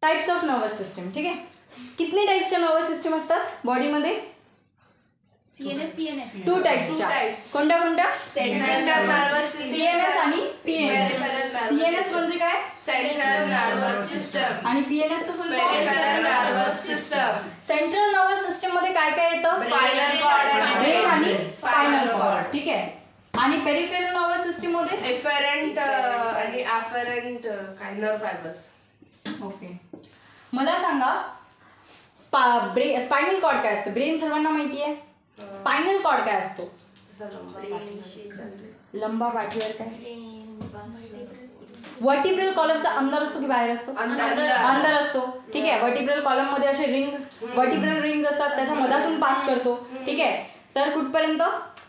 Types of nervous system. ठीक आहे, कितने टाइप्सच्या नर्वस सिस्टम असतात बॉडीमध्ये? CNS, PNS. 2 टाइप्सच्या. कोणत्या कोणत्या? सेंट्रल नर्वस सिस्टम, CNS आणि PNS. CNS म्हणजे काय? सेंट्रल नर्वस सिस्टम आणि PNS चं फुल peripheral nervous system. Central nervous system मध्ये काय काय येतं? स्पायनल कॉर्ड, ब्रेन आणि स्पायनल कॉर्ड. ठीक आहे, आणि पेरिफेरल नर्वस सिस्टम मध्ये एफरंट आणि अफरंट काय नर्व फायबर्स. ओके, मला सांगा स्पायनल कॉर्ड काय असतं? ब्रेन सर्वांना माहिती आहे. स्पायनल कॉर्ड काय असतो? लंबा पाठीवर काय? वर्टिब्रल कॉलमचा अंदर असतो की बाहेर असतो? अंदर असतो. ठीक आहे, वर्टिब्रल कॉलम मध्ये असे वर्टिब्रल रिंग्स असतात, त्याच्या मधातून पास करतो. ठीक आहे, तर कुठपर्यंत?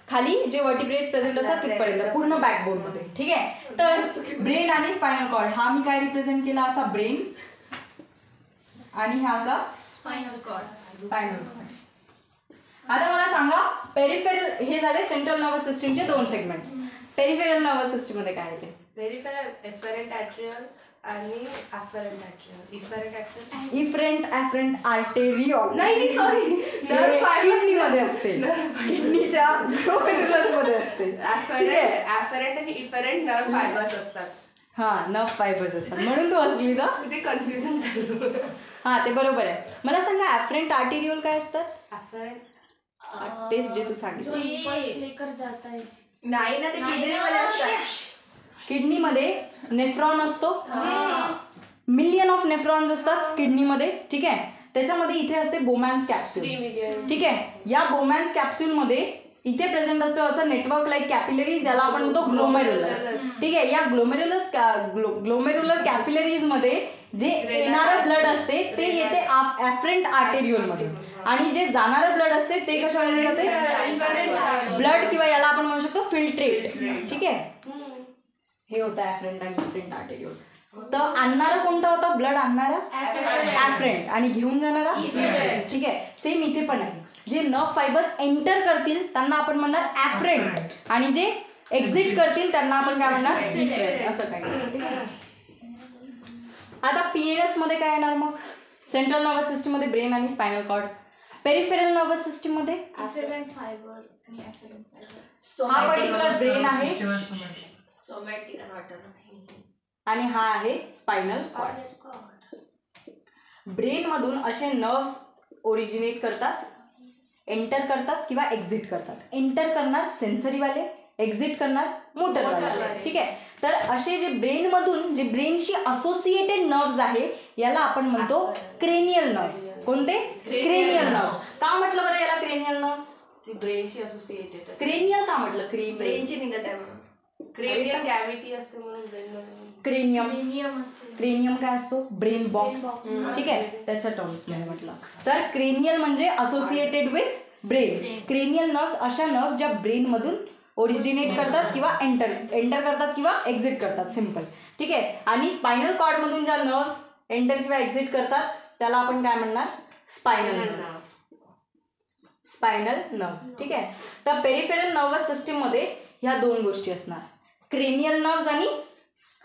खाली जे वर्टिब्रेट्स प्रेझेंट असतात तिथपर्यंत, पूर्ण बॅकबोन मध्ये. ठीक आहे, तर ब्रेन आणि स्पायनल कॉर्ड हा मी काय रिप्रेझेंट केला? असा ब्रेन आणि हा असा स्पायनल कॉर्ड. Spinal cord. आता मला सांगा पेरिफेरल, हे झाले सेंट्रल नर्वस सिस्टमचे 2 सेगमेंट्स. पेरिफेरल नर्वस सिस्टम मध्ये काय येते? पेरिफेरल एफरंट आर्टेरियल आणि afferent arterial. Efferent afferent arterial. नाही सॉरी, किडनी मध्ये असते, किडनीच्या ग्लोमेरुलस मध्ये असते. अफरंट आणि इफरंट नर्व फायबर्स असतात. हा, नर्व फायबर्स असतात, म्हणून तू हसली ना. ते कन्फ्युजन झालं. हा, ते बरोबर आहे. मला सांगा ॲफरंट आर्टेरियल काय असतात? अफरंट तेच जे तू सांगितलं. लेकर जाता है. नाही ना, ते किडनीमध्ये असतात. किडनीमध्ये नेफ्रॉन असतो, मिलियन ऑफ नेफ्रॉन्स असतात किडनीमध्ये. ठीक आहे, त्याच्यामध्ये इथे असते बोमॅन्स कॅप्सूल. ठीक आहे, या बोमॅन्स कॅप्सूल मध्ये इथे प्रेझेंट असतो असं नेटवर्क लाईक कॅपिलरीज, याला आपण म्हणतो ग्लोमेरुलस. ठीक आहे, या ग्लोमेरुलर कॅपिलरीज मध्ये जे येणारं ब्लड असते ते येते ॲफरंट आर्टेरियल मध्ये, आणि जे जाणारं ब्लड असते ते कशामध्ये जाते? ब्लड, किंवा याला आपण म्हणू शकतो फिल्ट्रेट. ठीक आहे, हे होतं ॲफरंट आणि इफरंट आर्टेरियल. तर आणणारं कोणतं होतं? ब्लड आणणारा ॲफरंट आणि घेऊन जाणारा इफरंट. ठीक आहे, सेम इथे पण आहे. जे नर्व फायबर्स एंटर करतील त्यांना आपण म्हणणार ॲफरंट, आणि जे एक्झिट करतील त्यांना आपण काय म्हणणार? इफरंट. असं काय. आता PNS मध्ये काय येणार मग? सेंट्रल नर्वस सिस्टम मध्ये ब्रेन आणि spinal cord. Peripheral nervous system मध्ये अफरंट फायबर आणि अफरंट फायबर. हा पर्टिक्युलर ब्रेन आहे सोमॅटिक आणि हा आहे स्पायनल कॉर्ड. ब्रेन मधून असे नर्व्स ओरिजिनेट करतात, एंटर करतात किंवा एक्झिट करतात. एंटर करणार सेन्सरीवाले, एक्झिट करणार मोटरवाले. ठीक आहे, तर असे जे ब्रेन मधून जे ब्रेनशी असोसिएटेड नर्व्स आहे याला आपण म्हणतो क्रेनियल नर्व्स. कोणते? Cranial nerves. का म्हटलं बरं याला क्रेनियल नर्व्स? ब्रेनशी असोसिएटेड. क्रेनियल का म्हटलं? ब्रेनची निघत आहे म्हणून. क्रेनियल कॅव्हिटी असते म्हणून ब्रेन. क्रेनियम काय असतो? Brain box. ठीक आहे, त्याच्या टर्म्स मध्ये म्हटलं तर क्रेनियल म्हणजे associated with brain. Cranial nerves अशा नर्व्स ज्या ब्रेन मधून ओरिजिनेट करतात किंवा एंटर करतात किंवा एक्झिट करतात, सिम्पल. ठीक आहे, आणि स्पायनल कॉर्ड मधून ज्या नर्व्स एंटर किंवा एक्झिट करतात त्याला आपण काय म्हणणार? Spinal nerves. Spinal nerves. ठीक आहे, तर पेरिफेरल नर्वस सिस्टम मध्ये ह्या 2 गोष्टी असणार, क्रेनियल नर्व्स आणि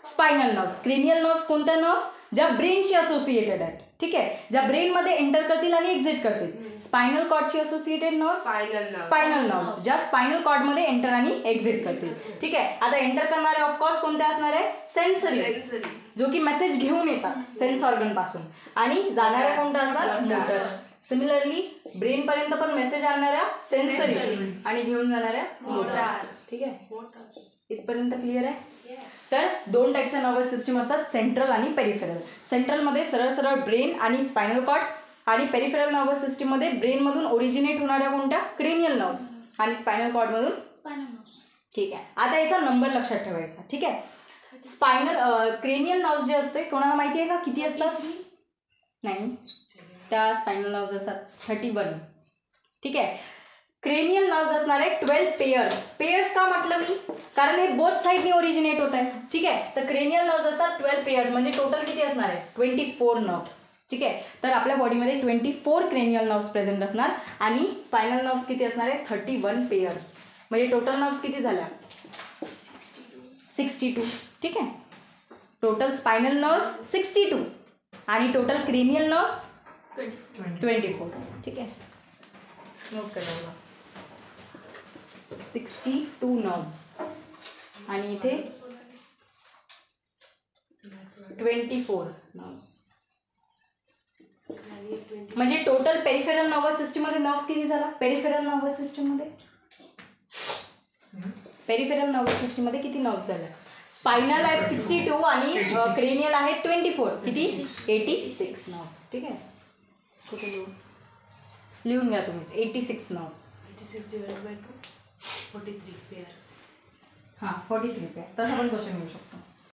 स्पायनल नर्व्स. क्रेनियल नर्व्स कोणत्या नर्व्स? ज्या ब्रेनशी असोसिएटेड आहेत. ठीक आहे, ज्या ब्रेन मध्ये एंटर करतील आणि एक्झिट करतील. स्पायनल कॉर्डशी असोसिएटेड नर्व्स स्पायनल नर्व्स, ज्या स्पायनल कॉर्ड मध्ये एंटर आणि एक्झिट करतील. ठीक आहे, आता एंटर करणारे ऑफकोर्स कोणते असणार आहे? सेन्सरी, जो की मेसेज घेऊन येतात सेन्स ऑर्गन पासून, आणि जाणाऱ्या कोणत्या असणार? मोटर. सिमिलरली ब्रेन पर्यंत पण मेसेज आणणाऱ्या सेन्सरी आणि घेऊन जाणाऱ्या मोटर. ठीक आहे, इथपर्यंत क्लिअर आहे? तर 2 टाईपच्या नर्वस सिस्टम असतात, सेंट्रल आणि पेरिफेरल. सेंट्रलमध्ये सरळ सरळ ब्रेन आणि स्पायनल कॉर्ड, आणि पेरिफेरल नर्वस सिस्टम मध्ये ब्रेन मधून ओरिजिनेट होणाऱ्या कोणत्या? क्रेनियल नर्व्स, आणि स्पायनल कॉर्ड मधून स्पायनल नर्व्स. ठीक आहे, आता याचा नंबर लक्षात ठेवायचा. ठीक आहे, क्रेनियल नर्व्स जे असते कोणाला माहिती आहे का किती असतात? नाही, त्या स्पायनल नर्व्स असतात 31. ठीक आहे, क्रेनियल नर्व्स असणार आहे 12 पेयर्स. पेयर्स का म्हटलं मी? कारण हे बोथ साईडनी ओरिजिनेट होत आहे. ठीक आहे, तर क्रेनियल नर्व्स असतात 12 पेयर्स, म्हणजे टोटल किती असणार आहे? 24 नर्व्स. ठीक आहे, तर आपल्या बॉडीमध्ये 24 क्रेनियल नर्व्स प्रेझेंट असणार, आणि स्पायनल नर्व्स किती असणार आहे? 31 पेयर्स. म्हणजे टोटल नर्व्स किती झाल्या? 62. ठीक आहे, टोटल स्पायनल नर्व्स 62. आणि टोटल क्रेनियल नर्व्स 24. 24. ठीक आहे, नोट करायला 62 नर्व्स आणि इथे 24 नर्व्स. म्हणजे टोटल पेरिफेरल नर्वस सिस्टीममध्ये नर्व्स किती झाला? पेरिफेरल नर्वस सिस्टीममध्ये किती नर्व्स झाल्या? स्पायनल आहेत 62 आणि क्रेनियल आहेत 24. किती? 86 नर्व्स. ठीक आहे, कुठे लिहून घ्या तुम्हीच. 86 नर्व्स. 86 divided by 2, 43 pair. हां 43 पेअर. तसा पण क्वेश्चन येऊ शकतो.